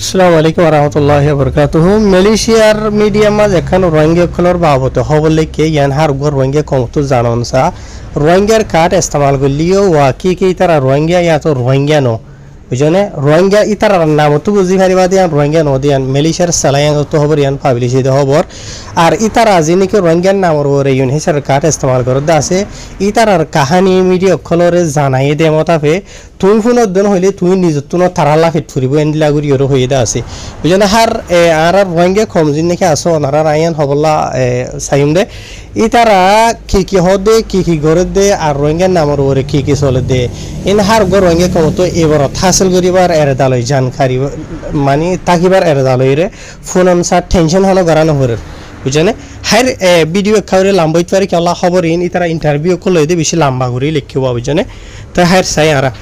আসসালামু আলাইকুম warahmatullahi wabarakatuh মালয়েশিয়ার মিডিয়াম মাঝ এখন রোহিঙ্গা কলর বাবত হবলে কে ইয়ান হার গর রোহিঙ্গা কমতো জানন সা রোহিঙ্গার কার্ড ইস্তেমাল করলিও ওয়া কি তারা রোহিঙ্গা ইয়া তো রোহিঙ্গা নো বুঝনে রোহিঙ্গা ইতার নাম তো বুঝি পারিবা দিয়ান রোহিঙ্গা নো দিয়ান মালয়েশিয়ার সালায়ান তো খবর ইয়ান পাবলিশ হইতে খবর আর ইতার আজিনি কে রোহিঙ্গার নামর ওরে ইউন হিসার কার্ড ইস্তেমাল করতে আছে ইতার কাহানি মিডিয়া কলরে জানাই দে মতাফে তুই ফোনত দেন হইলে তুই নিজত তুন তারালা ফিট ফুরিব এন্ডিলা গুরি ওর হইদা আছে বুঝনে হার আর রোহিঙ্গা কম জিন নাকি আসো ওনারা আইয়ান হবলা সাইম দে ইতারা কি হদে কি গরে দে আর রোহিঙ্গার নামর ওরে কি চলে দে ইন হার গর রোহিঙ্গা কম তো এবার হাসিল করিবার এরদালই জানকারি মানে তাকিবার এরদালই রে ফোন আনসার টেনশন হলো গরানো হরে বুঝনে হার ভিডিও খাওরে লাম্বাইত পারি কি আল্লাহ খবর ইন ইতারা ইন্টারভিউ করলে দে বেশি লম্বা করে লিখিবা বুঝনে তো হার সাই আরা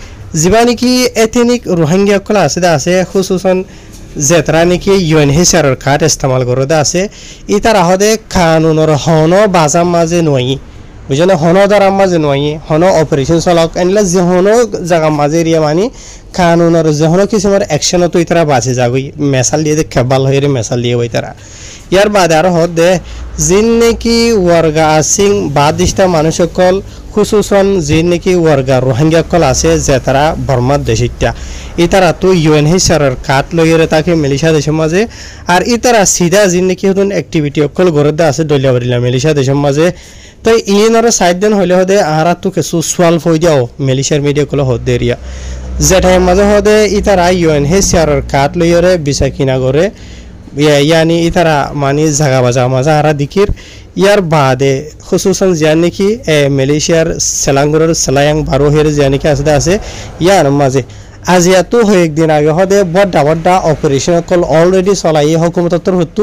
জীবানি কি এথনিক রোহিঙ্গা কলা আছে খুসুসন যেতরা নাকি ইউএনএইচআর কার্ড ইস্তেমাল করতে আছে ইতারা হদে কানুনর হন বাজাম মাঝে নয় বুঝলে হন দ্বারার মাঝে নয় হন অপারেশন চলাক এনলে যে হন জায়গা মাঝে এরিয়া মানি কানুনর যে হন কিছুমার অ্যাকশন তো ইতারা বাঁচে যাগই মেসাল দিয়ে খেবাল হয়ে মেসাল দিয়ে ওই তারা ইয়ার বাদে আর হদে জিন নাকি ওয়ার্গা আসিং বাদিষ্টা মানুষ সকল খুসুসন জিন নাকি ওয়ার্গা রোহিঙ্গা কল আছে যে তারা বর্মার দেশিটা ইতারা তো ইউএনএইচআর কার্ড লইরে তাকে মালয়েশিয়া দেশের মাঝে আর ইতারা সিধা জিন নাকি হতুন অ্যাক্টিভিটি অকল গরদা আছে দলিয়াবাড়িলা মালয়েশিয়া দেশের মাঝে তো ইনর সাইড দেন হইলে হদে আরা তো কিছু সোয়াল ফই যাও মালয়েশিয়ার মিডিয়া কল হদে এরিয়া যেটাই মাঝে হদে ইতারা ইউএনএইচআর কার্ড লইরে ভিসা কিনা করে ইয়ানি ইতারা মানি জাগা বাজা মাজা আরা দিকির ইয়ার বাদে খুসুসন জিয়া নাকি মালয়েশিয়ার সেলাঙ্গুরের সেলায়াং বারো হের জিয়া নাকি আছে ইয়ার মাঝে আজিয়া তো একদিন আগে হদে বড় অপারেশন কল অলরেডি চলাই হুকুমতর হতো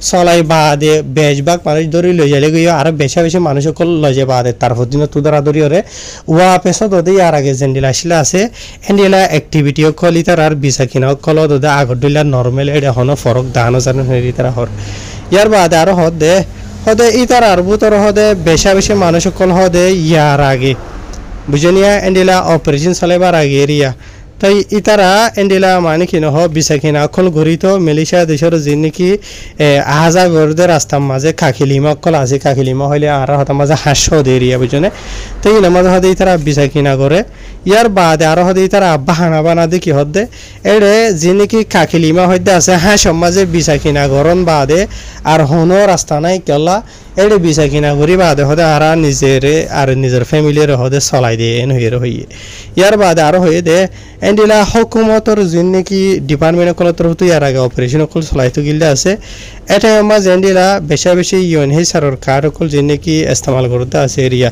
চলাই বাদে বেশভাগ মানুষ ধরে লই যাইলে গিয়ে আর বেশি মানুষ কল লই যায় বাদে তারপর দিন তো ধরাধরি হরে ওয়া পেশা দদে আর আগে জেন্ডিলা আসলে আছে এন্ডিলা অ্যাক্টিভিটি কল ইতার আর বিসা কিনা কল দদে আগর দিলা নর্মাল এটা হন ফরক দানো জানো হেরি তারা হর ইয়ার বাদে আর হদে ইতার আর বুতর হদে বেশি মানুষ কল হদে ইয়ার আগে বুঝনিয়া এন্ডিলা অপারেশন চালাইবার আগে এরিয়া তাই ইতারা এন্ডিলা মানে কি নহ বিসা কিনা অকল ঘুরিত মালয়েশিয়া দেশের যে নাকি আহাজা গরদের রাস্তার মাঝে কাকিলিমা অকল আছে কাকিলিমা হইলে আর হতার মাঝে হাস্য দেরিয়া বুঝনে তাই না মাঝে হদে ইতারা বিসা কিনা করে ইয়ার বাদে আর হদে ইতারা বাহানা বানা দিয়ে কি হদে এড়ে যে নাকি কাকিলিমা হইতে আছে হাঁস মাঝে বিসা কিনা গরম বাদে আর হনো রাস্তা নাই কেলা এড়ে বিসা কিনা করি বাদে হদে আর নিজের ফ্যামিলির হদে চলাই দিয়ে এন হয়ে হইয়ে ইয়ার বাদে আর হয়ে দে এন্ডিলা হুকুমতর যিন নাকি ডিপার্টমেন্ট কলতর হতো ইয়ার আগে অপারেশন কল চলাইতো গিল্লা আছে এটা মাঝ এন্ডিলা বেশি ইউএনএইচআর কার্ড কল যিন নাকি ইস্তেমাল করতে আছে এরিয়া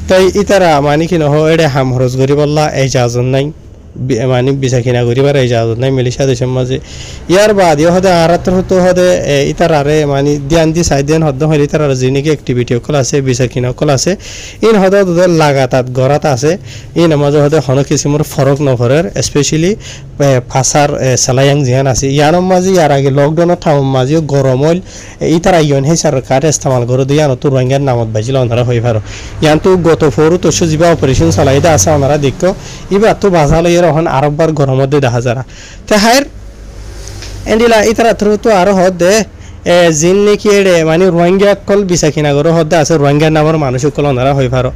তাই ইতারা মানে কি নহ এড়ে হাম খরচ করি বললা এজাজত নাই মানে বিসা কিনা করিবার ইজাজত নাই মালয়েশিয়া দেশের মাঝে ইয়ার বাদে হদে আরাতর হতো হদে ইতার আরে মানে দিয়ান দি সাইড দেন হদ হইলে ইতার আর জিনিক অ্যাক্টিভিটি কল আছে বিসা কিনা কল আছে ইন হদে তোদের লাগাতার গরাত আছে ইন মাঝে হদে হন কিসিমর ফরক নভরের স্পেশালি ফাসার সালায়াং জিহান আছে ইয়ানোর মাঝে ইয়ার আগে লকডাউনের টাইম মাঝে গরম হইল ইতারা ইউএনএইচআর কার্ড ইস্তেমাল করে দিয়ে ইয়ানো তো রোহিঙ্গার নামত বাজিল ওনারা হয়ে পারো ইয়ান তো গত ফোর তো যিবা অপারেশন চালাইতে আছে ওনারা দেখতো এবার তো বাজাল এখন আরববার গরমের দিয়ে দেখা যারা তো হায়ের এন্ডিলা ইতারা তো আরো হদে জিন নাকি এড়ে মানে রোহিঙ্গা কল বিসা কিনা করে হদে আছে রোহিঙ্গার নামের মানুষ কল ওনারা হয়ে পারো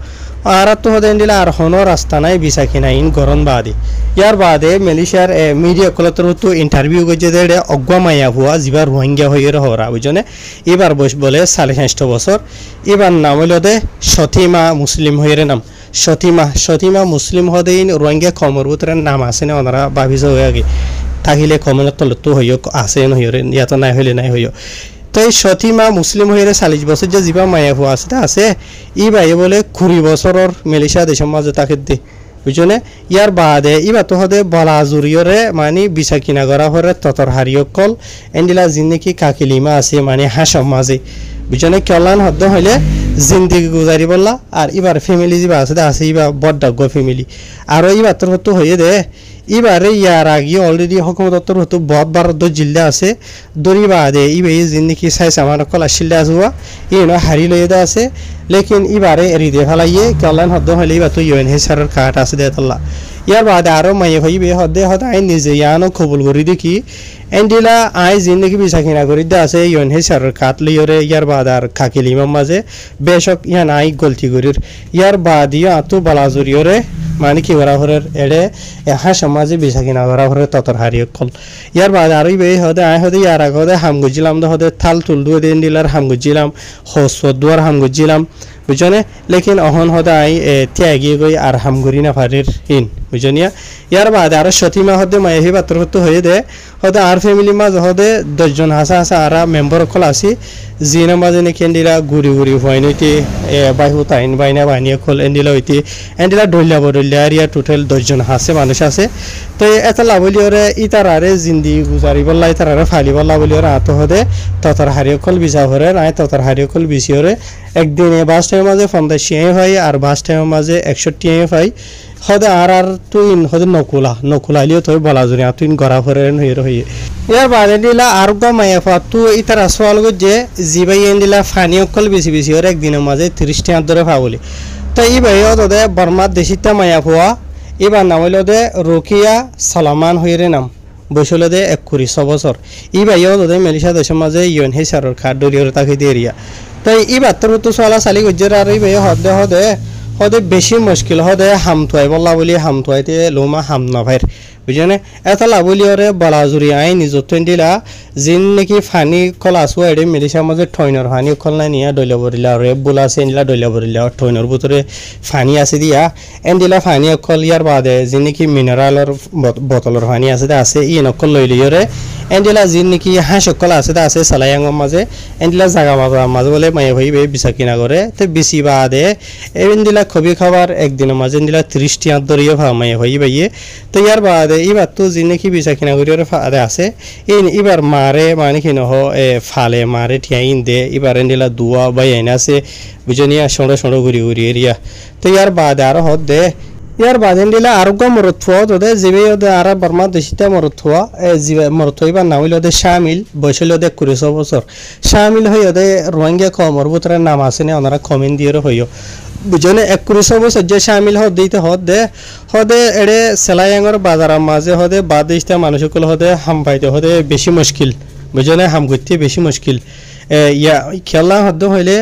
আর তো হদে এন্ডিলা আর হনো রাস্তা নাই বিসা কিনা ইন গরম বাদে ইয়ার বাদে মালয়েশিয়ার মিডিয়া কলতর তো ইন্টারভিউ করছে যে অজ্ঞা মাইয়া হুয়া যিবা রোহিঙ্গা হয়ে হরা বুঝনে এবার বয়স বলে 6.5 বছর এবার নাম হইল দে শতিমা মুসলিম হয়ে নাম শতিমা মুসলিম হদেইন রোহিঙ্গা কমর ভিতরে নাম আছে না ওনারা ভাবিস হয়ে আগে থাকিলে কমনের তলত তো হইও আছে নহইরে ইয়াত নাই হইলে নাই হইও তো এই শতিমা মুসলিম হয়ে 40 বছর যে যিবা মায়া হুয়া আছে ই ভাই বলে 20 বছরের মালয়েশিয়া দেশের মাঝে তাকে দে বুঝনে ইয়ার বাদে ইবা তো হদে বলা জুরিয়রে মানে বিসা কিনা করা হরে ততর হারিয় কল এন্ডিলা জিন্দিকি কাকিলিমা আছে মানে হাসম মাঝে বুঝনে কল্যাণ হদ্দ হইলে জিন্দিগি গুজারি বললা আর এবার ফ্যামিলি যিবা আছে ইবা বড় ফ্যামিলি আর ইবার তোর হতো হয়ে দে এবারে ইয়ার আগে অলরেডি হুকুমতর হতো বহুত জিল্লা আছে দরি বাদে ইবে জিন্দিগি সাইজ আমার কলা শিল্লা আসুয়া ইনো হারি লইয়া আছে লেকিন এবারে এরি দে ফেলাইয়ে কল্যাণ হদ্দ হইলে ইবা তো ইউএনএইচআর কার্ড আছে দে তল্লা ইয়ার বাদে আরো মাইয়ে ভাইবে হদে হদে আই নিজে ইয়ানো কবুল করি দেখি এন্ডিলা আই জিন্দগি বিসা কিনা করি দে আছে ইয়ন হে সার কাট লিয়রে ইয়ার বাদ আর খাকিলি মাঝে বেশক ইয়ান আই গলতি করির ইয়ার বাদ ইয়া আতু বালাজুরিয়রে মানে কি করা হরে এড়ে হ্যাঁ সমাজে বিসা কিনা করা হরে ততর হারিয়ে কল ইয়ার বাদ আরই বে হদে আই হদে ইয়ার আগে হদে হাম গুজিলাম দে হদে থাল তুল দুয়ে দিন দিলার হাম গুজিলাম হসদ দুয়ার হাম গুজিলাম বুঝনে লেকিন অহন হদে আই ত্যাগি গই আর হাম গুরি না ফারির ইন বুঝনিয়া ইয়ার বাদ আর সতীমা হদে মাইহি বাতর হতে হয়ে দে হদে আর ফ্যামিলি মাঝ হদে 10 জন হাসা হাসা আর মেম্বার কল আসি জিনা মাঝে নে কেন্ডিরা গুরি গুরি হয়নিতে বাইহু তাইন বাইনা বানিয়ে কল এন্ডিলা হইতে এন্ডিলা ডইলা বডইলা এরিয়া টোটাল 10 জন হাসে মানুষ আছে তো এত লাভলিওরে ইতারারে জিন্দি গুজারি বল্লা ইতারারে ফালি বল্লা বলিওরে আত হদে ততর হারিয়ে কল বিসা হরে নাই ততর হারিয়ে কল বিসিওরে একদিনে বাস টাইম মাঝে 50 হয় আর বাস টাইম মাঝে 61 হয় হদে আর তুইন হদে নকুলা লিও তুই বলা জুরি তুইন গড়া ফরেন হইর হই ইয়ার বাদে দিলা আর গো মায়া ফাতু ইতার আসওয়াল গো যে জিবাই এন্ডিলা ফানি অকল বেশি বেশি ওর একদিনের মাঝে 30 টাকা ধরে ফাবলি তো ই ভাই ওদে বর্মা দেশিতা মায়া ফুয়া এবার নাম হইল দে রকিয়া সালামান হইরে নাম বৈশলে দে 21 বছর ই ভাই ওদে মেলিশা দেশের মাঝে ইয়ন হে সারর খাট দরিয়র তাকে দেরিয়া তাই ই বাত্তর তো সালা সালি গজ্জের আর ই ভাই হদে বেশি মুশকিল হদে হামতুয়াই বল্লা বলি হামতুয়াইতে লোমা হাম না ভাইর বুঝনে এত লাভলি ওরে বলাজুরি আই নিজত্ব দিলা জিন নাকি ফানি কল আসো এডে মেলিশা মাঝে ঠইনর ফানি কল না নিয়া দইলা বরিলা রেব বুলা আছে নিলা দইলা বরিলা ঠইনর ভিতরে ফানি আছে দিয়া এন্ডিলা ফানি কল ইয়ার বাদে জিন নাকি মিনারেলর বোতলর ফানি আছে ই নকল লইলি ওরে এন্ডিলা জিন নাকি হাঁস কল আছে সালায়াং মাঝে এন্ডিলা জায়গা মাঝে বলে মায়ে ভাইবে বিসা কিনা করে তে বেশি বাদে এন্ডিলা খবি খাবার একদিনের মাঝে এন্ডিলা 30 টাকা দরিয়ে ভা মায়ে ভাইবে তো ইয়ার বাদে এবার তো জিনে কি বিসা কিনা করি ওরে ফাদে আছে এবার মারে মানে কি নহ ফালে মারে ঠিয়াইন দে এবার এন্ডিলা দুয়া বাই আইন আছে বুঝনিয়া সড়ো ঘুরি এরিয়া তো ইয়ার বাদে আর হদ দে ইয়ার বাদে এন্ডিলা আরোগ্য মরুথুয়া তোদের জিবে ওদের আর বর্মা দেশিতা মরুথুয়া জিবে মরুথুয়া এবার নাম হইল ওদের শামিল বয়স হইল ওদের 21 বছর শামিল হই ওদের রোহিঙ্গা কমর ভিতরে নাম আছে না ওনারা কমেন্ট দিয়ে হইও বুঝনে 21 বছর যে শামিল হদে এড়ে সেলাইয়াঙর বাজারের মাঝে হদে বাদ দিতে মানুষগুল হদে হাম পাইতে হদে বেশি মুশকিল বুঝনে হাম করতে বেশি মুশকিল ইয়া খেলা হদে হইলে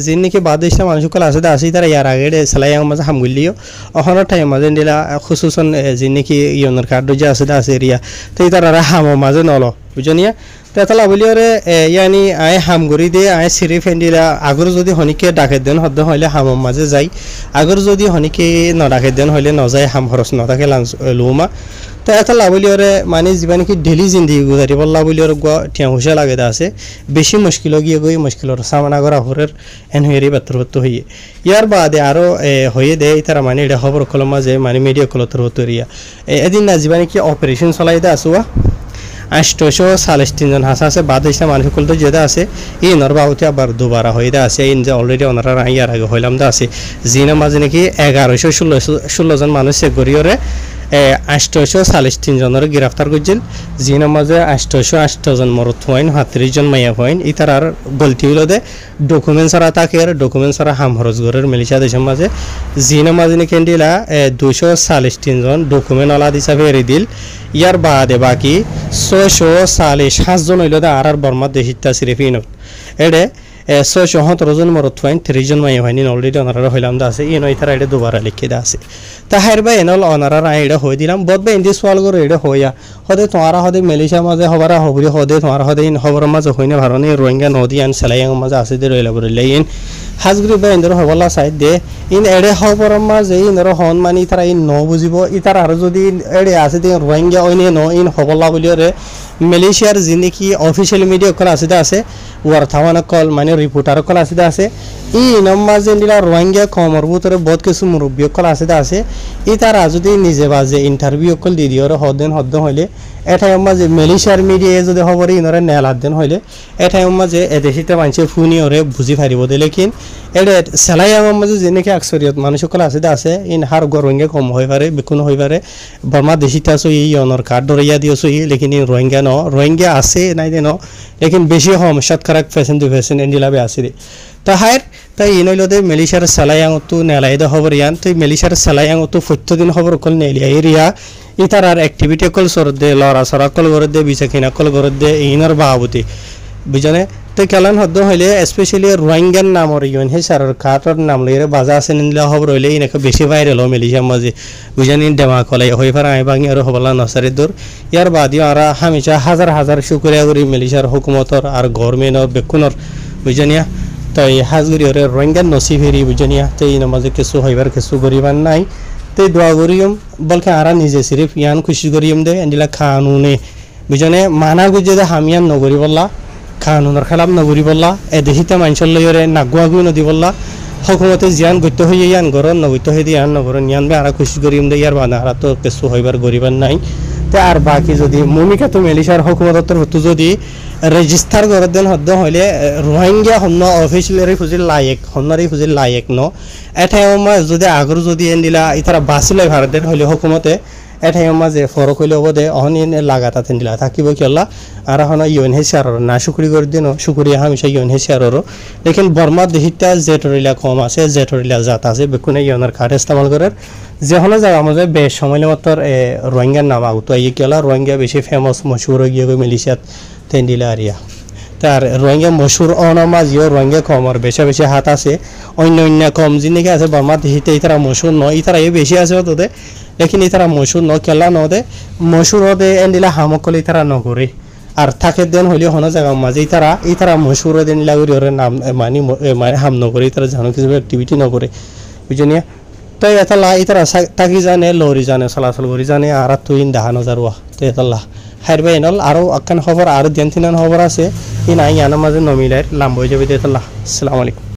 যে নাকি বাদ দিতে মানুষগুল আসি তারা ইয়ার আগে সেলাইয়াঙর মাঝে হাম গুলিও অহনের টাইম মাঝে দিলা খুসুসন যে নাকি ইয়নের কার্ড যে আছে এরিয়া তো তারা হামর মাঝে নল বুঝনিয়া তেতলা বলি ওরে ইয়ানি আই হাম গরি দে আই সিরি ফেন্ডিলা আগর যদি হনিকে ডাকে দেন হদ হইলে হামর মাঝে যাই আগর যদি হনিকে ন ডাকে দেন হইলে ন যায় হাম খরচ ন থাকে লাঞ্চ লুমা তো এতলা বলি ওরে মানে জীবন কি ডেলি জিন্দগি গুজারি বল্লা বলি ওর ঠিয়া হুশা লাগে আছে বেশি মুশকিল গিয়ে গই মুশকিলর সামনা করা হরের এন হইরি বাত্তর হইয়ে ইয়ার বাদে আরো হয়ে দে তারা মানে এটা খবর কলম মাঝে মানে মিডিয়া কলতর হতরিয়া এদিন না জীবন কি অপারেশন চলাই দে আসুয়া 843 জন হাসা আছে বাদ দিছে মানুষগুলো তো যেটা আছে এই নরবাউতে আবার দুবারা হইদা আছে ইন যে অলরেডি ওনারা ইয়ার আগে হইলাম দা আছে জিনা মাঝে নাকি 1116 জন মানুষ সে গরিয়রে 843 জনের গ্রেফতার করছিল জিনা মাঝে 808 জন মরত হইন 37 জন মাইয়া হইন ইতার আর গলতি হইল দে ডকুমেন্টস আর তাকের ডকুমেন্টস আর হাম খরচ গরের মিলিশা দেশের মাঝে জিনা মাঝে নাকি কেন্ডিলা 243 জন ডকুমেন্ট ওলা দিছা ফেরি দিল ইয়ার বাদে বাকি 647 জন হইল দে আর বর্মা দেশিতা সিরিফিনত এডে 617 জন মরত হইন 30 জন মাইয়া হইন অলরেডি ওনারা হইলাম দা আছে ইন ইতারা এটা দুবারা লিখে দা আছে তাহার বা এনল ওনারা এটা হই দিলাম বদবে ইন্দি সোয়াল করে এটা হইয়া হদে তোমারা হদে মেলিশা মাঝে হবারা হবরি হদে তোমারা হদে ইন খবর মাঝে হইনে ভারনে রোহিঙ্গা নদী আন সেলাইয়াং মাঝে আছে দে রইলা বলে ইন হাজগুরি বা ইন্দর হবলা সাইড দে ইন এড়ে খবর মাঝে ইনর হন মানি তারা ইন ন বুঝিব ইতার আর যদি এড়ে আছে দে রোহিঙ্গা ওইনে ন ইন হবলা বলিরে মালয়েশিয়ার জিনিকি অফিশিয়াল মিডিয়া কল আছে ওয়ার্থাওয়ানা কল মানে রিপোর্টার কল আছে ই নমাজে নিলা রোহিঙ্গা কমর ভিতরে বহুত কিছু মুরব্বী কল আছে ই তারা যদি নিজে বাজে ইন্টারভিউ কল দি দিও হদ্দ হইলে এটাই মাঝে মালয়েশিয়ার মিডিয়া যদি খবরে ইনরে নেলাদ দেন হইলে এটাই মাঝে এদেশিতে মানুষে ফুনি ওরে বুঝি পারিব দে লেকিন এডে সেলাই আমার মাঝে যেনেকে আকসরিয়ত মানুষ সকল আছে ইন হার রোহিঙ্গা কম হই পারে বিকুন হই পারে বর্মা দেশিতে আছো ই অনর কার্ড ধরিয়া দিয়েছো ই লেকিন রোহিঙ্গা রোহিঙ্গা আছে নাই দে লেকিন বেশি হম শতকরা % এন্ডিলাবে আছে তাহার তাই ইনইলদে মেলিশার সালায়াংতো নেলাইদা খবর ইয়ান তাই মেলিশার সালায়াংতো প্রত্যেকদিন খবর কল নেলিয়া এরিয়া ইতার আর অ্যাক্টিভিটি কল সরদে লড়া সরা কল গরদে বিচাকিনা কল গরদে ইনার বাহাবুতি বুঝনে তো কেলান হদ্দ হইলে স্পেশালি রোহিঙ্গার নামর ইউন হে সারর কাটর নাম লইরে বাজা আছে নিলা খবর হইলে ইনাকে বেশি ভাইরাল হ মেলিশার মাঝে বুঝানি ডেমা কলাই হই ফারা আই বাঙি আর হবলা নসারি দূর ইয়ার বাদিও আর হামেশা হাজার হাজার শুকরিয়া করি মেলিশার হুকুমতর আর গভর্নমেন্টর বেকুনর বুঝানিয়া তাই হাজগুড়ি ওরে রোহিঙ্গার নসিব হেরি বুঝানিয়া তাই নামাজে কিছু হইবার কিছু গরিবান নাই তাই দোয়া করিম বলকে আরা নিজে সিরিফ ইয়ান খুশি করিম দে এন্ডিলা কানুনে বুঝানে মানা গুজে দে হামিয়ান নগরি বললা কানুনের খেলাপ নগরি বললা এ দেহিতা মানসল লইরে নাগুয়াগুই নদী বললা হকুমতে জিয়ান গত্য হয়ে ইয়ান গরন নগত্য হয়ে দিয়ে ইয়ান নগরন ইয়ান বে আরা খুশি করিম দে ইয়ার বানা আরা তো কিছু হইবার গরিবান নাই তে আর বাকি যদি মমিকা তো মেলিশার হকুমতর হতো যদি রেজিস্টার করে দেন হদ্দ হইলে রোহিঙ্গা হন্ন অফিসিয়ালি খুঁজিল লায়েক হন্নারি খুঁজিল লায়েক ন এঠাইমা যদি আগর যদি এন দিলা ইতারা বাঁচিলে ভারতের হইলে হকুমতে এঠাইমা যে ফরক হইলে হব দে অহন লাগাতা তেন দিলা থাকিব কিয়লা আর হন ইউন হেসিয়ারর না শুকুরি করে দিন শুকুরিয়া হামেশা ইউন হেসিয়ারর লেকিন বর্মা দেহিতা জেটরিলা কম আছে জেটরিলা জাত আছে বেকুনে ইউনের কার্ড ইস্তেমাল করে যে হলো জায়গা আমাদের বেশ সময় মাত্র রোহিঙ্গার নাম আগুতো আইয়ে কিয়লা রোহিঙ্গা বেশি ফেমাস মশহুর হয়ে গিয়ে মিলিশিয়াত তেন দিলা আরিয়া তার রোহিঙ্গা মশহুর অনামা জিও রোহিঙ্গা কম আর বেশি বেশি হাত আছে অন্য অন্য কম জিনিস আছে বর্মা দেহিতে ইতারা মশহুর নয় ইতারা এ বেশি আছে তোদের লেকিন ইতারা মশহুর ন কেলা নদে মশহুর হদে এন দিলা হামকলে ইতারা নগরে আর থাকে দেন হইলে হন জায়গা মাঝে ইতারা মশহুর দেন লাগরি ওরে নাম মানে হাম নগরে ইতারা জানো কিছু অ্যাক্টিভিটি নগরে বুঝনিয়া তাই এতলা ইতারা তাকি জানে লরি জানে চলাচল করি জানে আর তুই দেখানো যারুয়া তো এতলা হাইরবাই এনল আরও আকান খবর আর দেন তিনান খবর আছে ই নাই ইয়ানোর মাঝে নমিলার লাম্ব হয়ে যাবে এতলা আসসালামু আলাইকুম